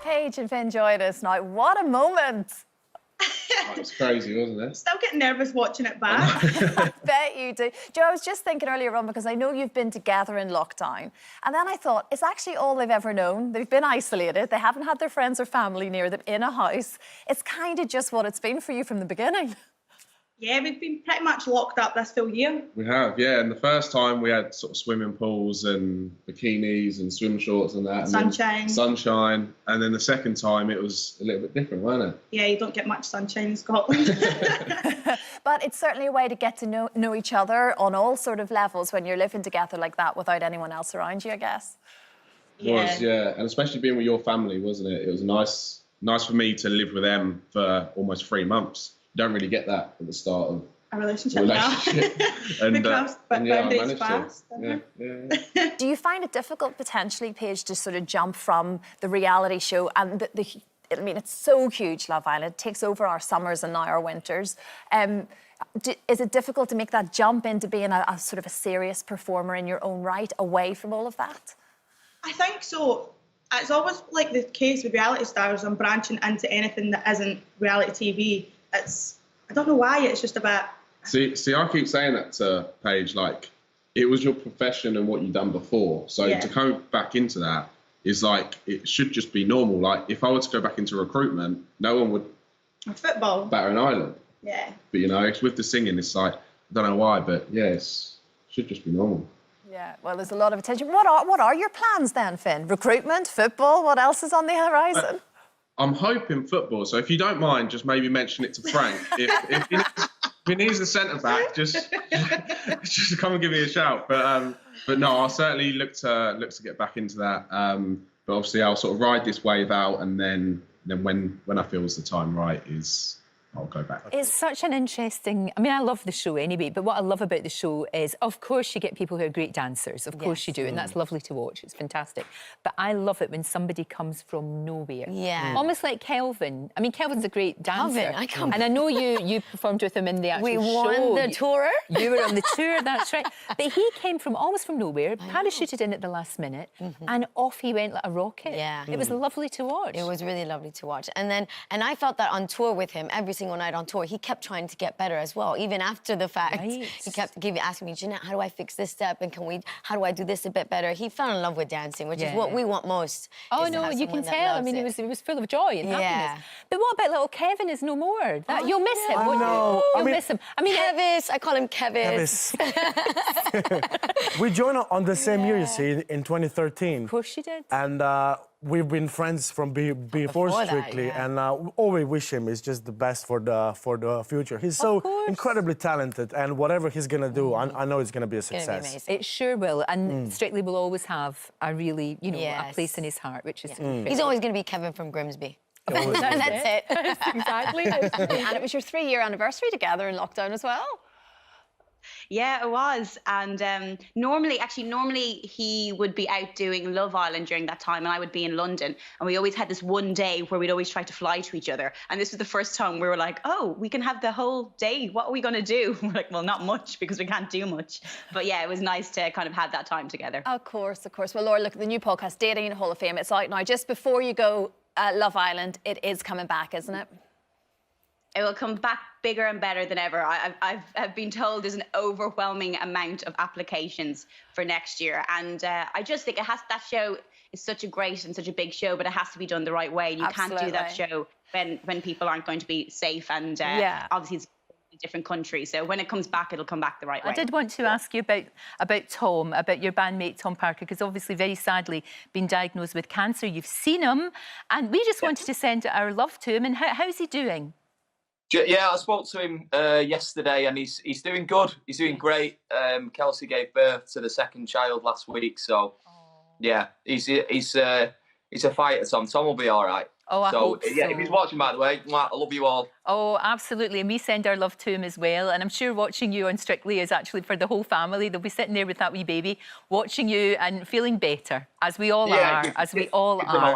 Paige and Finn joined us now. What a moment! It was crazy, wasn't it? Still getting nervous watching it back. I bet you do. Joe, I was just thinking earlier on, because I know you've been together in lockdown, and then I thought, it's actually all they've ever known. They've been isolated. They haven't had their friends or family near them in a house. It's kind of just what it's been for you from the beginning. Yeah, we've been pretty much locked up this full year. We have, yeah. And the first time we had sort of swimming pools and bikinis and swim shorts and that. Sunshine. Sunshine. And then the second time it was a little bit different, wasn't it? Yeah, you don't get much sunshine in Scotland. But it's certainly a way to get to know each other on all sort of levels when you're living together like that without anyone else around you, I guess. It was, yeah. And especially being with your family, wasn't it? It was nice for me to live with them for almost 3 months. You don't really get that at the start of a relationship now. And, yeah, I managed fast. Yeah. Do you find it difficult potentially, Paige, to sort of jump from the reality show and I mean, it's so huge, Love Island. It takes over our summers and now our winters. Is it difficult to make that jump into being a sort of a serious performer in your own right, away from all of that? I think so. It's always like the case with reality stars and branching into anything that isn't reality TV. I don't know why, it's just a bit... See, I keep saying that to Paige, like, it was your profession and what you've done before. So to come back into that is like, it should just be normal. Like, if I were to go back into recruitment, no one would... Football. Batter an eyelid. Yeah. But, you know, it's with the singing, it's like, I don't know why, but yeah, it should just be normal. Yeah, well, there's a lot of attention. What are your plans then, Finn? Recruitment, football, what else is on the horizon? I'm hoping football, so if you don't mind, just maybe mention it to Frank. if he needs a centre-back, just come and give me a shout. But no, I'll certainly look to get back into that. But obviously, I'll sort of ride this wave out, and then when I feel the time right I'll go back. It's such an interesting... I mean, I love the show anyway, but what I love about the show is, of course, you get people who are great dancers. Of course you do, and that's lovely to watch. It's fantastic. But I love it when somebody comes from nowhere. Yeah. Almost like Kelvin. I mean, Kelvin's a great dancer. Kelvin, and I know you performed with him in the actual show. We won the tour. You were on the tour, that's right. But he came almost from nowhere, parachuted in at the last minute, and off he went like a rocket. Yeah. It was lovely to watch. It was really lovely to watch. And I felt that on tour with him, every single night on tour, he kept trying to get better as well, even after the fact. Right. He kept asking me, Jeanette, how do I fix this step? And how do I do this a bit better? He fell in love with dancing, which is what we want most. Oh, no, you can tell. I mean, it was full of joy and happiness. But what about little Kevin is no more? You'll miss him, won't you? You'll miss him. I mean, Kevis, I call him Kevis. We joined on the same year, you see, in 2013. Of course you did. And we've been friends from before Strictly, and all we wish him is just the best for the future. He's so incredibly talented, and whatever he's gonna do, I know it's gonna be a success. It sure will, and Strictly will always have a really, a place in his heart, which is he's always gonna be Kevin from Grimsby. And that's it. Exactly. And it was your 3-year anniversary together in lockdown as well. Yeah, it was. And normally he would be out doing Love Island during that time, and I would be in London. And we always had this one day where we'd always try to fly to each other. And this was the first time we were like, oh, we can have the whole day. What are we going to do? We're like, well, not much, because we can't do much. But yeah, it was nice to kind of have that time together. Of course, of course. Well, Laura, look, the new podcast, Dating in Hall of Fame, it's out now. Just before you go, Love Island, it is coming back, isn't it? It will come back bigger and better than ever. I've been told there's an overwhelming amount of applications for next year. And I just think that show is such a great and such a big show, but it has to be done the right way. You can't do that show when people aren't going to be safe. And obviously it's a different country. So when it comes back, it'll come back the right way. I did want to ask you about Tom, about your bandmate Tom Parker, because obviously very sadly been diagnosed with cancer. You've seen him, and we just wanted to send our love to him. And how's he doing? Yeah, I spoke to him yesterday, and he's doing good. He's doing great. Kelsey gave birth to the second child last week, so yeah, he's a fighter. Tom will be all right. Oh, I hope so. Yeah, if he's watching, by the way, I love you all. Oh, absolutely, and we send our love to him as well. And I'm sure watching you on Strictly is actually for the whole family. They'll be sitting there with that wee baby, watching you and feeling better, as we all are, as we all are.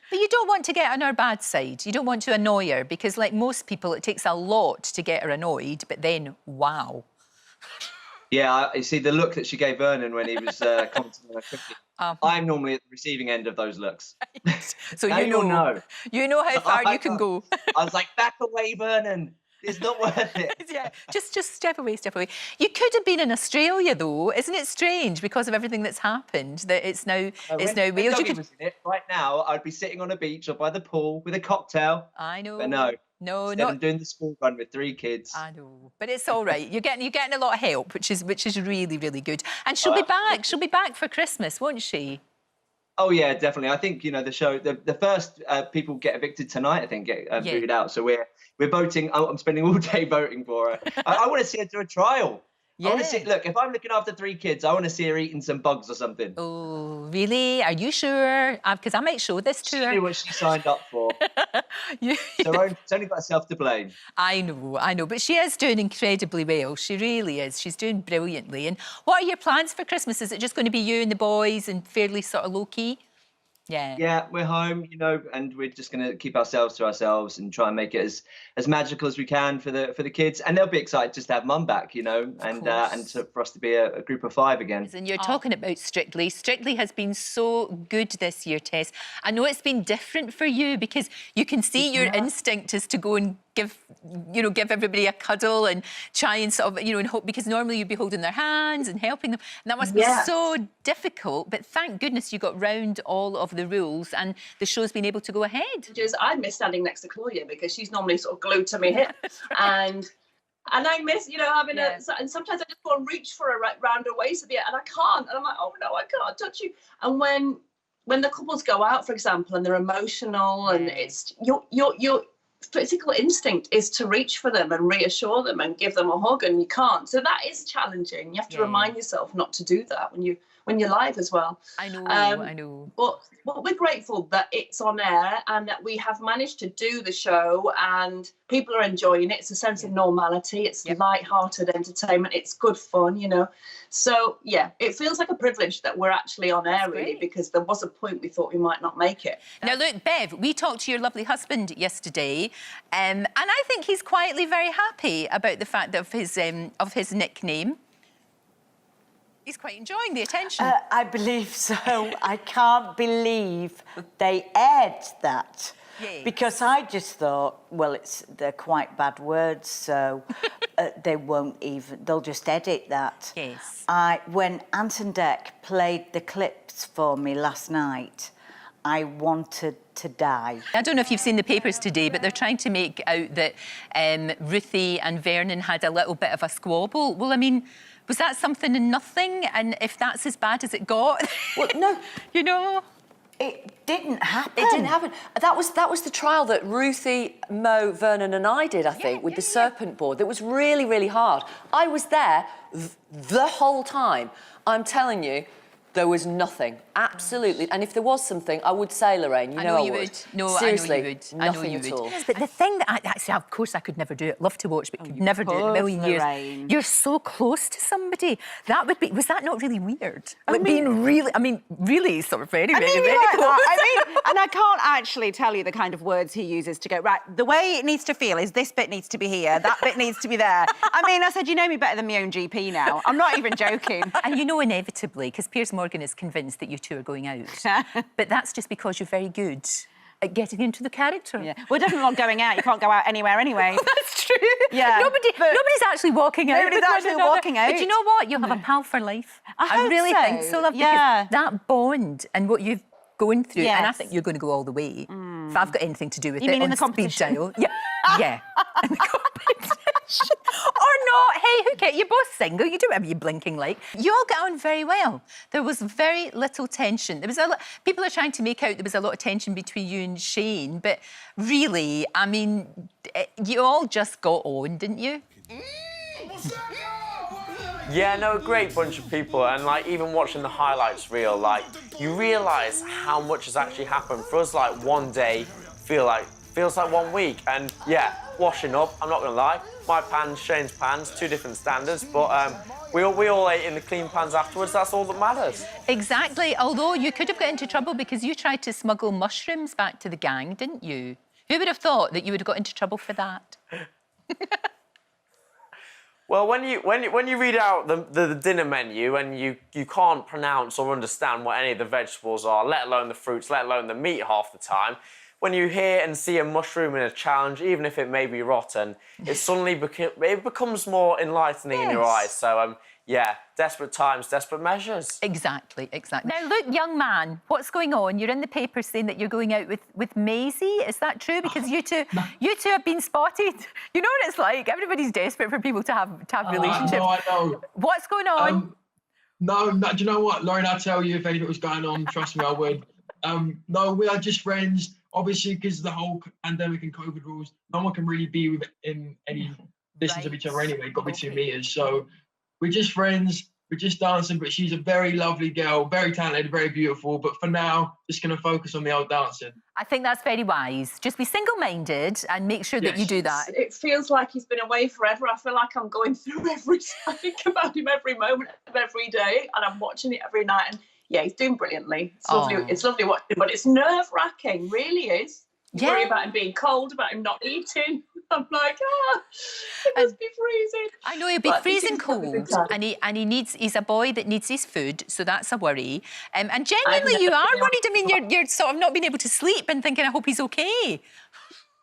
But you don't want to get on her bad side. You don't want to annoy her, because like most people, it takes a lot to get her annoyed, but then, wow. Yeah, you see the look that she gave Vernon when he was commenting on her cooking. I'm normally at the receiving end of those looks. So Now you you'll know. You know how far you can go. I was like, back away, Vernon. It's not worth it. Yeah, just step away, step away. You could have been in Australia, though. Isn't it strange because of everything that's happened that it's now Wales? You could... was in it, right now, I'd be sitting on a beach or by the pool with a cocktail. I know. But no. No, Instead, I'm doing the school run with 3 kids. I know, but it's all right. You're getting a lot of help, which is really, really good. And she'll be back. She'll be back for Christmas, won't she? Oh yeah, definitely. I think the show. The first people get evicted tonight. I think get booted out. So we're voting. I'm spending all day voting for her. I want to see her do a trial. Yeah. I want to see. Look, if I'm looking after 3 kids, I want to see her eating some bugs or something. Oh, really? Are you sure? Because I might show this to her. She knew what she signed up for. It's only got herself to blame. I know. But she is doing incredibly well. She really is. She's doing brilliantly. And what are your plans for Christmas? Is it just going to be you and the boys and fairly sort of low-key? Yeah. Yeah, we're home, and we're just going to keep ourselves to ourselves and try and make it as magical as we can for the kids. And they'll be excited just to have mum back, and for us to be a group of 5 again. And you're talking about Strictly. Strictly has been so good this year, Tess. I know it's been different for you because you can see your instinct is to go and give everybody a cuddle and try and sort of, and hope, because normally you'd be holding their hands and helping them. And that must be so difficult. But thank goodness you got round all of the rules and the show's been able to go ahead. I miss standing next to Claudia because she's normally sort of glued to my hip. And I miss, having and sometimes I just go and reach for her round her waist a bit and I can't. And I'm like, oh no, I can't touch you. And when the couples go out, for example, and they're emotional and it's your physical instinct is to reach for them and reassure them and give them a hug, and you can't. So that is challenging. You have to remind yourself not to do that when you're live as well. I know. But we're grateful that it's on air and that we have managed to do the show and people are enjoying it. It's a sense of normality. It's light-hearted entertainment. It's good fun, So, yeah, it feels like a privilege that we're actually on air, really, because there was a point we thought we might not make it. Now, look, Bev, we talked to your lovely husband yesterday, and I think he's quietly very happy about the fact of his nickname. He's quite enjoying the attention. I believe so. I can't believe they aired that. Yes. Because I just thought, well, they're quite bad words, so they'll just edit that. Yes. When Anton Deck played the clips for me last night, I wanted to die. I don't know if you've seen the papers today, but they're trying to make out that Ruthie and Vernon had a little bit of a squabble. Well, I mean, was that something and nothing? And if that's as bad as it got, well, no, It didn't happen. It didn't happen. That was the trial that Ruthie, Mo, Vernon and I did, I think, with the Serpent Board. That was really, really hard. I was there the whole time. I'm telling you, there was nothing. Absolutely. And if there was something, I would say, Lorraine, you know I would. No, seriously, I know you would. Nothing at all. Yes, but the thing that actually, of course, I could never do it. Love to watch, but could never do it in a million years. Lorraine. You're so close to somebody. That would be. Was that not really weird? Really sort of very, very, very close. And I can't actually tell you the kind of words he uses to go, right, the way it needs to feel is this bit needs to be here, that bit needs to be there. I said, you know me better than my own GP now. I'm not even joking. And inevitably, because Piers Morgan is convinced that you two are going out. But that's just because you're very good at getting into the character. Yeah. We're definitely not going out. You can't go out anywhere anyway. That's true. Yeah. Nobody's actually walking out. Nobody's actually walking out. But you know what? You'll have a pal for life. I really hope so. think so, love, because that bond and what you've going through, and I think you're going to go all the way. If I've got anything to do with you it mean on in the competition? Speed Dial. Yeah. In the competition. Or not. Hey, who cares? You're both single. You do whatever you're blinking like. You all get on very well. There was very little tension. There was people are trying to make out there was a lot of tension between you and Shane, but really, you all just got on, didn't you? Yeah, no, a great bunch of people, and even watching the highlights reel, you realise how much has actually happened. For us, one day feels like 1 week, and yeah, washing up. I'm not gonna lie, my pans, Shane's pans, 2 different standards, but we all ate in the clean pans afterwards. That's all that matters. Exactly. Although you could have got into trouble because you tried to smuggle mushrooms back to the gang, didn't you? Who would have thought that you would have got into trouble for that? Well, when you read out the dinner menu and you can't pronounce or understand what any of the vegetables are, let alone the fruits, let alone the meat half the time, when you hear and see a mushroom in a challenge, even if it may be rotten, it suddenly becomes more enlightening in your eyes. So, yeah, desperate times, desperate measures. Exactly, exactly. Now, look, young man, what's going on? You're in the paper saying that you're going out with Maisie. Is that true? Because you two have been spotted. You know what it's like. Everybody's desperate for people to have relationships. I know. What's going on? No, do you know what, Lauren? I'll tell you if anything was going on. Trust me, I would. No, we are just friends. Obviously, because of the whole pandemic and COVID rules, no one can really be within any distance of each other anyway. Got to be 2 meters. So we're just friends. We're just dancing. But she's a very lovely girl, very talented, very beautiful. But for now, just going to focus on the old dancing. I think that's very wise. Just be single-minded and make sure that you do that. It feels like he's been away forever. I feel like I'm going through I think about him every moment of every day, and I'm watching it every night. And yeah, he's doing brilliantly. It's lovely. It's lovely watching, but it's nerve-wracking. Really is. You worry about him being cold, about him not eating. I'm like, it must be freezing. I know he'll be freezing cold, and he's a boy that needs his food, so that's a worry. And genuinely, you are worried. I mean, you're sort of not being able to sleep and thinking, I hope he's okay.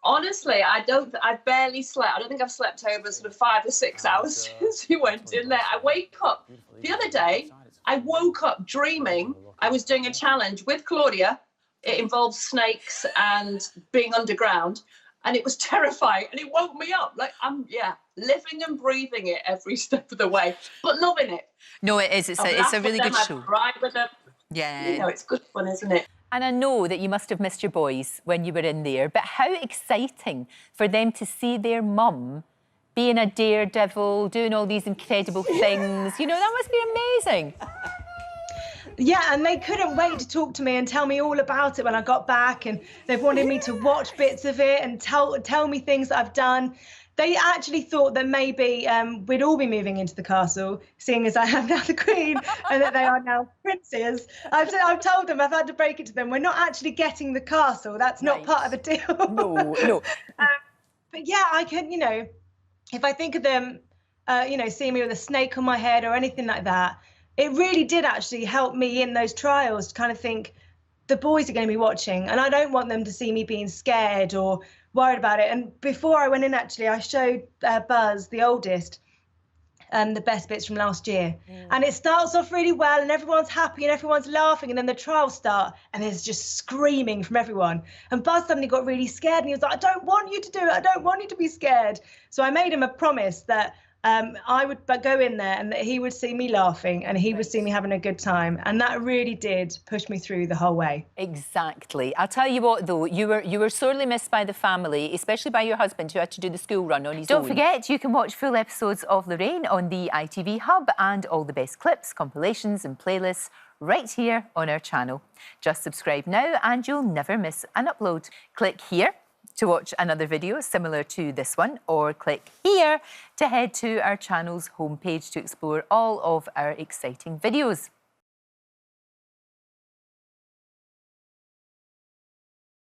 Honestly, I barely slept. I don't think I've slept over sort of 5 or 6 hours since he went in there. I wake up the other day. I woke up dreaming I was doing a challenge with Claudia. It involves snakes and being underground, and it was terrifying, and it woke me up. Like, I'm living and breathing it every step of the way, but loving it. No, it is. It's a really good show. Ride with them. Yeah. You know, it's good fun, isn't it? And I know that you must have missed your boys when you were in there, but how exciting for them to see their mum being a daredevil, doing all these incredible things. You know, that must be amazing. Yeah, and they couldn't wait to talk to me and tell me all about it when I got back, and they wanted me to watch bits of it and tell me things that I've done. They actually thought that maybe we'd all be moving into the castle, seeing as I am now the queen and that they are now princes. I've told them, I've had to break it to them, we're not actually getting the castle. That's not part of the deal. No. But yeah, I can, you know, if I think of them, you know, seeing me with a snake on my head or anything like that, it really did actually help me in those trials to kind of think the boys are going to be watching, and I don't want them to see me being scared or worried about it. And before I went in, actually, I showed Buzz, the oldest, the best bits from last year. And it starts off really well, and everyone's happy and everyone's laughing, and then the trials start and there's just screaming from everyone. And Buzz suddenly got really scared, and he was like, I don't want you to do it. I don't want you to be scared. So I made him a promise that I would go in there and that he would see me laughing and he would see me having a good time. And that really did push me through the whole way. Exactly. I'll tell you what, though, you were sorely missed by the family, especially by your husband, who had to do the school run on his own. Don't forget, you can watch full episodes of Lorraine on the ITV Hub and all the best clips, compilations and playlists right here on our channel. Just subscribe now and you'll never miss an upload. Click here to watch another video similar to this one, or click here to head to our channel's homepage to explore all of our exciting videos.